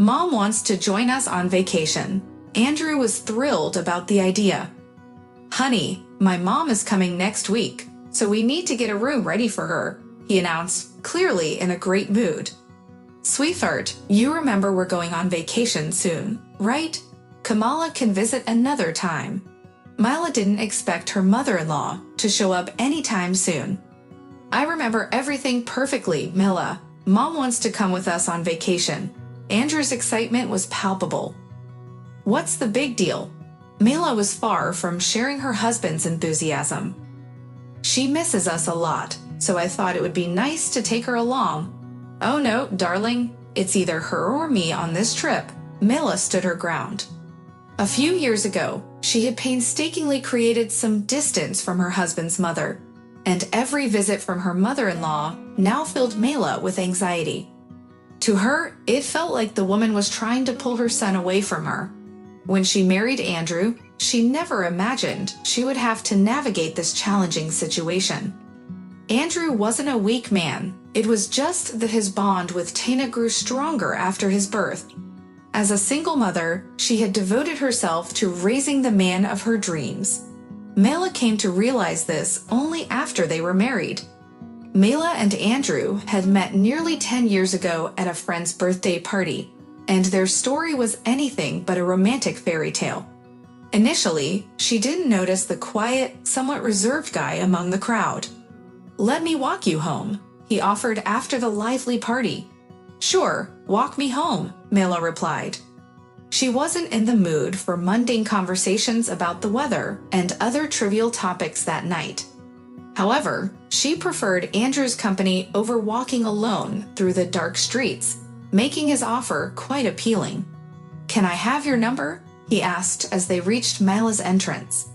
Mom wants to join us on vacation. Andrew was thrilled about the idea. Honey, my mom is coming next week, so we need to get a room ready for her, he announced, clearly in a great mood. Sweetheart, you remember we're going on vacation soon, right? Kamala can visit another time. Mila didn't expect her mother-in-law to show up anytime soon. I remember everything perfectly, Mila. Mom wants to come with us on vacation. Andrew's excitement was palpable. What's the big deal? Mila was far from sharing her husband's enthusiasm. She misses us a lot, so I thought it would be nice to take her along. Oh no, darling, it's either her or me on this trip. Mila stood her ground. A few years ago, she had painstakingly created some distance from her husband's mother, and every visit from her mother-in-law now filled Mila with anxiety. To her, it felt like the woman was trying to pull her son away from her. When she married Andrew, she never imagined she would have to navigate this challenging situation. Andrew wasn't a weak man. It was just that his bond with Tina grew stronger after his birth. As a single mother, she had devoted herself to raising the man of her dreams. Mila came to realize this only after they were married. Mila and Andrew had met nearly 10 years ago at a friend's birthday party, and their story was anything but a romantic fairy tale. Initially, she didn't notice the quiet, somewhat reserved guy among the crowd. "Let me walk you home," he offered after the lively party. "Sure, walk me home," Mila replied. She wasn't in the mood for mundane conversations about the weather and other trivial topics that night. However, she preferred Andrew's company over walking alone through the dark streets, making his offer quite appealing. "Can I have your number?" he asked as they reached Mila's entrance.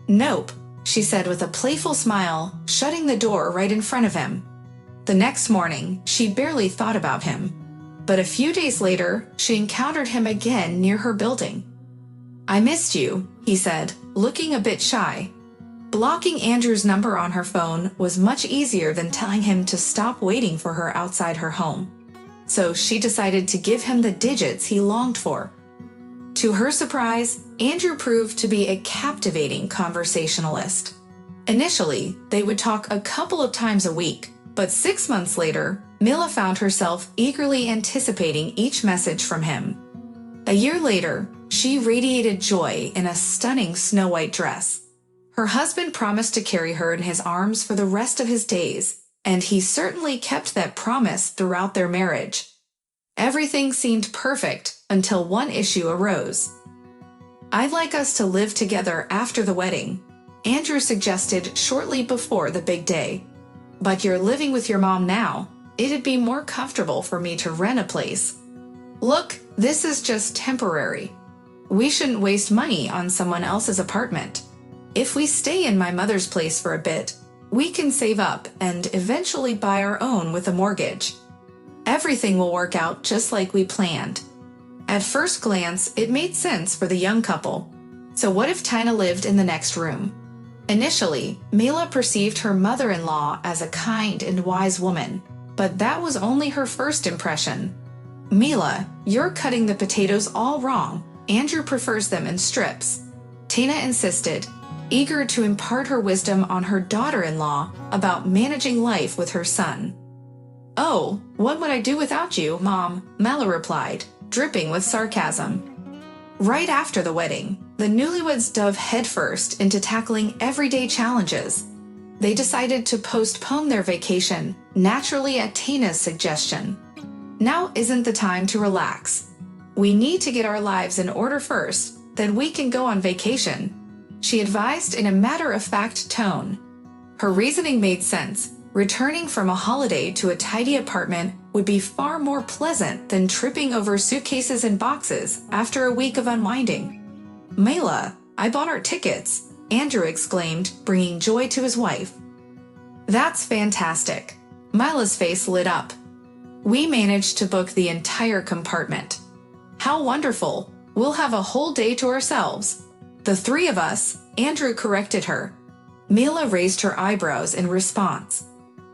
"Nope," she said with a playful smile, shutting the door right in front of him. The next morning, she barely thought about him. But a few days later, she encountered him again near her building. "I missed you," he said, looking a bit shy. Blocking Andrew's number on her phone was much easier than telling him to stop waiting for her outside her home. So she decided to give him the digits he longed for. To her surprise, Andrew proved to be a captivating conversationalist. Initially, they would talk a couple of times a week, but 6 months later, Mila found herself eagerly anticipating each message from him. A year later, she radiated joy in a stunning snow-white dress. Her husband promised to carry her in his arms for the rest of his days, and he certainly kept that promise throughout their marriage. Everything seemed perfect until one issue arose. "I'd like us to live together after the wedding," Andrew suggested shortly before the big day. "But you're living with your mom now. It'd be more comfortable for me to rent a place." "Look, this is just temporary. We shouldn't waste money on someone else's apartment. If we stay in my mother's place for a bit, we can save up and eventually buy our own with a mortgage. Everything will work out just like we planned." At first glance, it made sense for the young couple. So what if Tina lived in the next room? Initially, Mila perceived her mother-in-law as a kind and wise woman, but that was only her first impression. "Mila, you're cutting the potatoes all wrong. Andrew prefers them in strips," Tina insisted, eager to impart her wisdom on her daughter-in-law about managing life with her son. "Oh, what would I do without you, Mom?" Mila replied, dripping with sarcasm. Right after the wedding, the newlyweds dove headfirst into tackling everyday challenges. They decided to postpone their vacation, naturally at Tina's suggestion. "Now isn't the time to relax. We need to get our lives in order first, then we can go on vacation," she advised in a matter-of-fact tone. Her reasoning made sense. Returning from a holiday to a tidy apartment would be far more pleasant than tripping over suitcases and boxes after a week of unwinding. "Mila, I bought our tickets," Andrew exclaimed, bringing joy to his wife. "That's fantastic." Mila's face lit up. "We managed to book the entire compartment." "How wonderful. We'll have a whole day to ourselves." "The three of us," Andrew corrected her. Mila raised her eyebrows in response.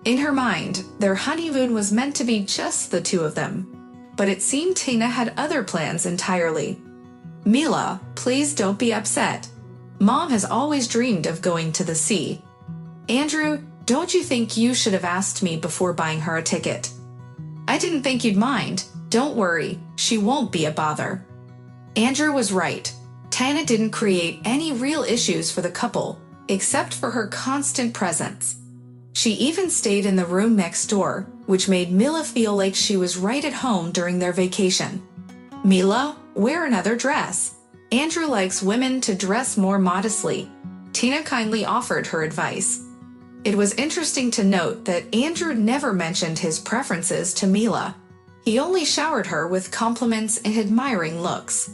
In her mind, their honeymoon was meant to be just the two of them. but it seemed Tina had other plans entirely. "Mila, please don't be upset. Mom has always dreamed of going to the sea." "Andrew, don't you think you should have asked me before buying her a ticket?" "I didn't think you'd mind. Don't worry, she won't be a bother." Andrew was right. Tina didn't create any real issues for the couple, except for her constant presence. She even stayed in the room next door, which made Mila feel like she was right at home during their vacation. "Mila, wear another dress. Andrew likes women to dress more modestly," Tina kindly offered her advice. It was interesting to note that Andrew never mentioned his preferences to Mila. He only showered her with compliments and admiring looks.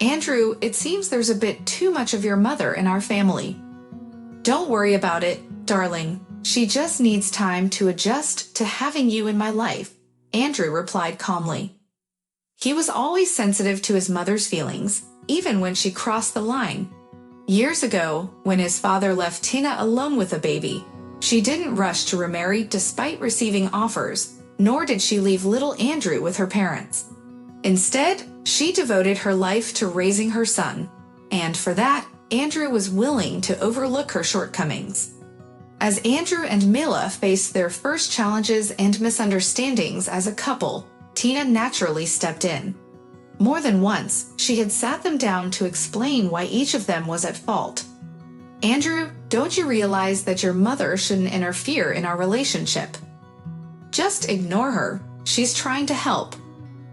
"Andrew, it seems there's a bit too much of your mother in our family." "Don't worry about it, darling. She just needs time to adjust to having you in my life," Andrew replied calmly. He was always sensitive to his mother's feelings, even when she crossed the line. Years ago, when his father left Tina alone with a baby, she didn't rush to remarry despite receiving offers, nor did she leave little Andrew with her parents. Instead, she devoted her life to raising her son, and for that, Andrew was willing to overlook her shortcomings. As Andrew and Mila faced their first challenges and misunderstandings as a couple, Tina naturally stepped in. More than once, she had sat them down to explain why each of them was at fault. "Andrew, don't you realize that your mother shouldn't interfere in our relationship? Just ignore her. She's trying to help."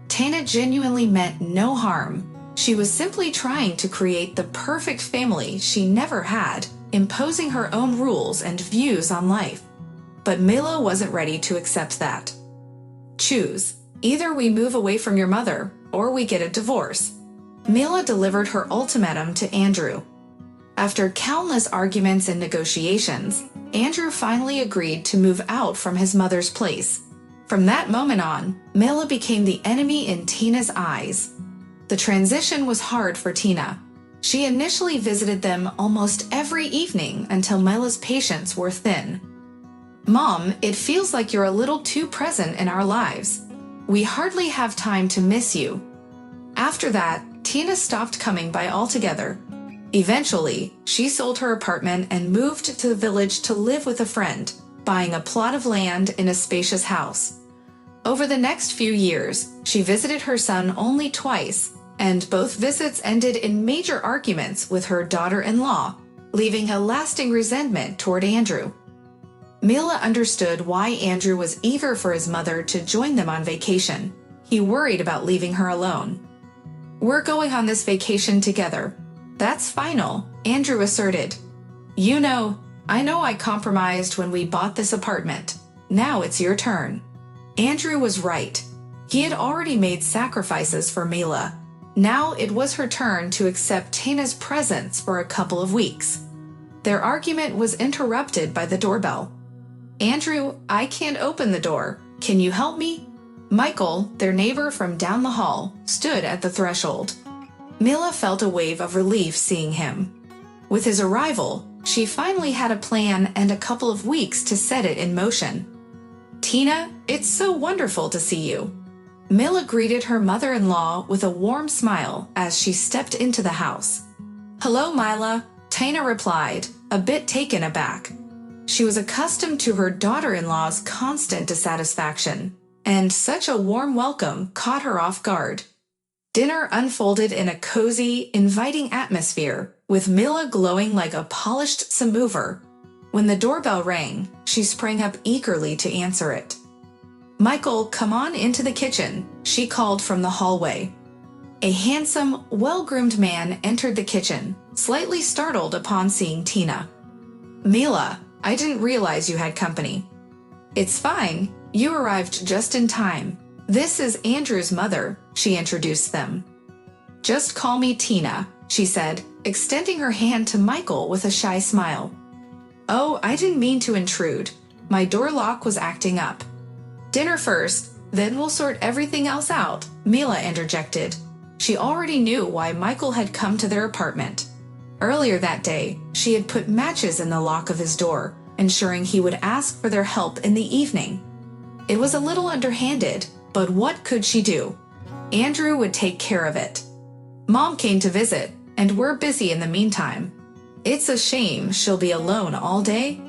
Tina genuinely meant no harm. She was simply trying to create the perfect family she never had, imposing her own rules and views on life. But Mila wasn't ready to accept that. "Choose. Either we move away from your mother, or we get a divorce." Mila delivered her ultimatum to Andrew. After countless arguments and negotiations, Andrew finally agreed to move out from his mother's place. From that moment on, Mila became the enemy in Tina's eyes. The transition was hard for Tina. She initially visited them almost every evening until Mila's patience wore thin. "Mom, it feels like you're a little too present in our lives. We hardly have time to miss you." After that, Tina stopped coming by altogether. Eventually, she sold her apartment and moved to the village to live with a friend, buying a plot of land in a spacious house. Over the next few years, she visited her son only twice, and both visits ended in major arguments with her daughter-in-law, leaving a lasting resentment toward Andrew. Mila understood why Andrew was eager for his mother to join them on vacation. He worried about leaving her alone. "We're going on this vacation together. That's final," Andrew asserted. I know I compromised when we bought this apartment. Now it's your turn." Andrew was right. He had already made sacrifices for Mila. Now it was her turn to accept Tina's presence for a couple of weeks. Their argument was interrupted by the doorbell. "Andrew, I can't open the door. Can you help me?" Michael, their neighbor from down the hall, stood at the threshold. Mila felt a wave of relief seeing him. With his arrival, she finally had a plan and a couple of weeks to set it in motion. "Tina, it's so wonderful to see you." Mila greeted her mother-in-law with a warm smile as she stepped into the house. "Hello, Mila," Tina replied, a bit taken aback. She was accustomed to her daughter-in-law's constant dissatisfaction, and such a warm welcome caught her off guard. Dinner unfolded in a cozy, inviting atmosphere, with Mila glowing like a polished samovar. When the doorbell rang, she sprang up eagerly to answer it. "Michael, come on into the kitchen," she called from the hallway. A handsome, well-groomed man entered the kitchen, slightly startled upon seeing Tina. "Mila, I didn't realize you had company." "It's fine. You arrived just in time. This is Andrew's mother," she introduced them. "Just call me Tina," she said, extending her hand to Michael with a shy smile. "Oh, I didn't mean to intrude. My door lock was acting up." "Dinner first, then we'll sort everything else out," Mila interjected. She already knew why Michael had come to their apartment. Earlier that day, she had put matches in the lock of his door, ensuring he would ask for their help in the evening. It was a little underhanded, but what could she do? Andrew would take care of it. Mom came to visit, and we're busy in the meantime. It's a shame she'll be alone all day.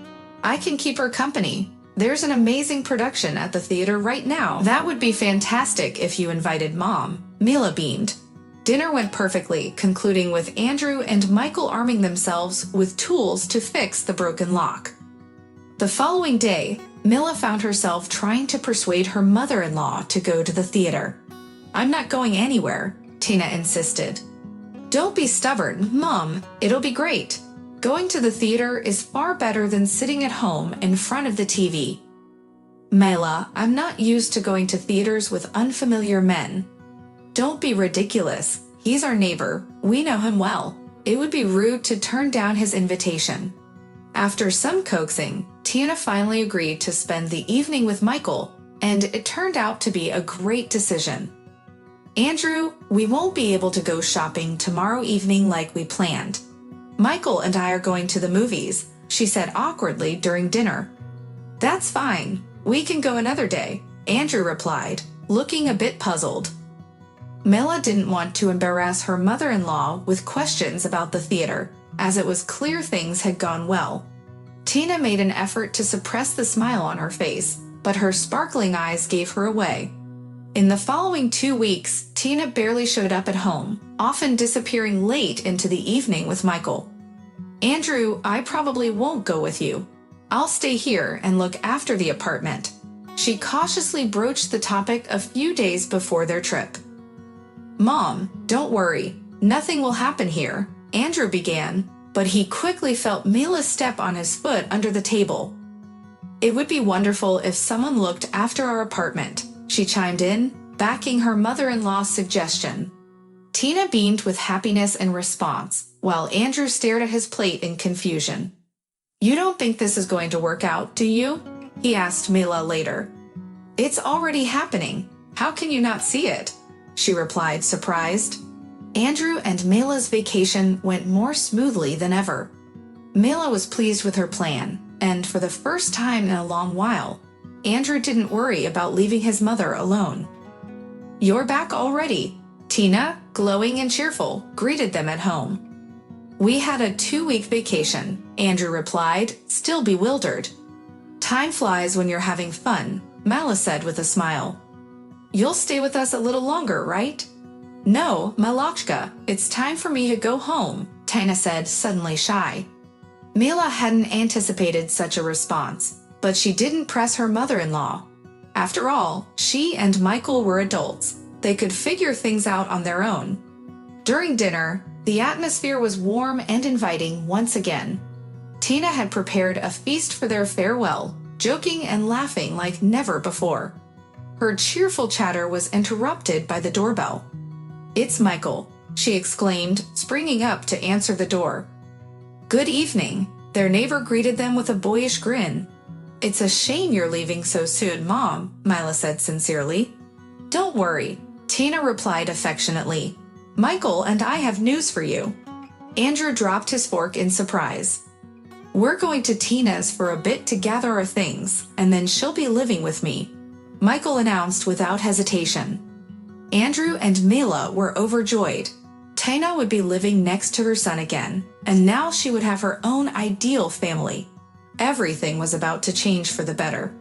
I can keep her company. There's an amazing production at the theater right now. That would be fantastic if you invited Mom, Mila beamed. Dinner went perfectly, concluding with Andrew and Michael arming themselves with tools to fix the broken lock. The following day, Mila found herself trying to persuade her mother-in-law to go to the theater. I'm not going anywhere, Tina insisted. Don't be stubborn, Mom. It'll be great. Going to the theater is far better than sitting at home in front of the TV. Mila, I'm not used to going to theaters with unfamiliar men. Don't be ridiculous. He's our neighbor. We know him well. It would be rude to turn down his invitation. After some coaxing, Tina finally agreed to spend the evening with Michael, and it turned out to be a great decision. Andrew, we won't be able to go shopping tomorrow evening like we planned. Michael and I are going to the movies, she said awkwardly during dinner. That's fine. We can go another day, Andrew replied, looking a bit puzzled. Mila didn't want to embarrass her mother-in-law with questions about the theater, as it was clear things had gone well. Tina made an effort to suppress the smile on her face, but her sparkling eyes gave her away. In the following 2 weeks, Tina barely showed up at home, often disappearing late into the evening with Michael. Andrew, I probably won't go with you. I'll stay here and look after the apartment. She cautiously broached the topic a few days before their trip. Mom, don't worry. Nothing will happen here, Andrew began, but he quickly felt Mila's step on his foot under the table. It would be wonderful if someone looked after our apartment, she chimed in, backing her mother-in-law's suggestion. Tina beamed with happiness in response, while Andrew stared at his plate in confusion. You don't think this is going to work out, do you? He asked Mila later. It's already happening. How can you not see it? She replied, surprised. Andrew and Mila's vacation went more smoothly than ever. Mila was pleased with her plan, and for the first time in a long while, Andrew didn't worry about leaving his mother alone. You're back already, Tina, glowing and cheerful, greeted them at home. We had a 2-week vacation, Andrew replied, still bewildered. Time flies when you're having fun, Mila said with a smile. You'll stay with us a little longer, right? No, Malachka, it's time for me to go home, Tina said, suddenly shy. Mila hadn't anticipated such a response, but she didn't press her mother-in-law. After all, she and Michael were adults. They could figure things out on their own. During dinner, the atmosphere was warm and inviting once again. Tina had prepared a feast for their farewell, joking and laughing like never before. Her cheerful chatter was interrupted by the doorbell. It's Michael, she exclaimed, springing up to answer the door. Good evening, their neighbor greeted them with a boyish grin. It's a shame you're leaving so soon, Mom, Mila said sincerely. Don't worry, Tina replied affectionately. Michael and I have news for you. Andrew dropped his fork in surprise. We're going to Tina's for a bit to gather our things, and then she'll be living with me, Michael announced without hesitation. Andrew and Mila were overjoyed. Tina would be living next to her son again, and now she would have her own ideal family. Everything was about to change for the better.